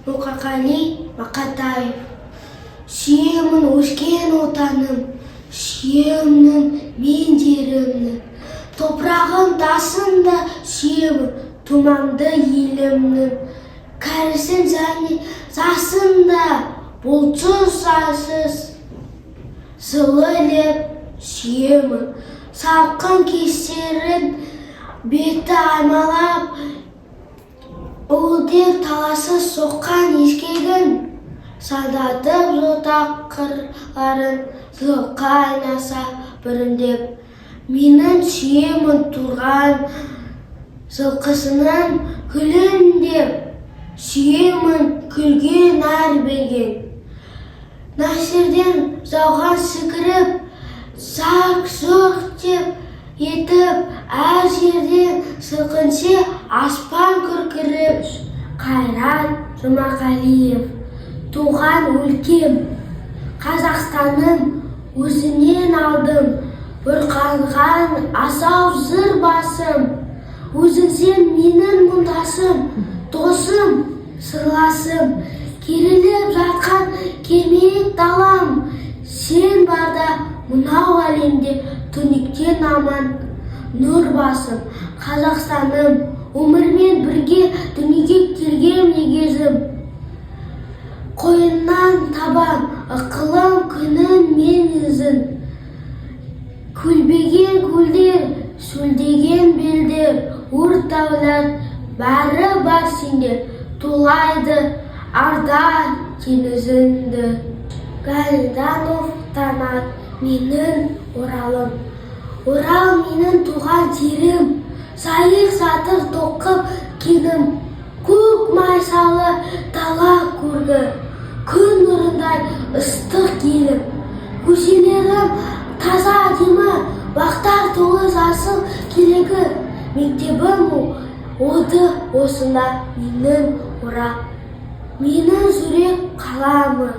Мұқағали Мақатаев. Сүйемін өскен отаным, сүйемін мен жерімнің. Топырағым тасында сүйемін тумамды елімнің. Кәрісін және засында бұлтсыз сасыз жылы леп сүйемін. Салқын кестерін беті аймалап, ұлдер таласыз соққан ескегін, садатып жотақ қырларын жылқы айнаса біріндеп. Менің сүйемін тұрған жылқысының күліндеп, сүйемін күлген әр берген. Насерден жауған сікіріп, сақ-сұқ деп етіп, әр жерден сылқынсе аспан күркіріп. Қайрат Жұмағалиев. Туған өлкем Қазақстаным, өзінен алдым бұрқанған асау зыр басым. Өзіңсен менің мұңдасым, досым, сырласым. Керіліп жатқан кермек далам, сен барда мынау әлемде түнектен аман нұр басым. Қазақстаным, өмірмен бірге дүниеге келген егезім. Қойыннан табам ықылым күнін мен ізін. Көлбеген көлдер, шөлдеген белдер, өрт дәулет бәрі бар сенде. Тулайды арда теңізіңді. Гайданов Танат. Менің оралым. Орал менің туған жерім. Сайық сатыр тоқып кенім. Көк майсалы дала көргі. Күн нұрындай ыстық елім. Көшелерім таза әдемі, бақтар толы жасыл келегі. Мектебім оды осында менің орал. Менің жүрек қаламы.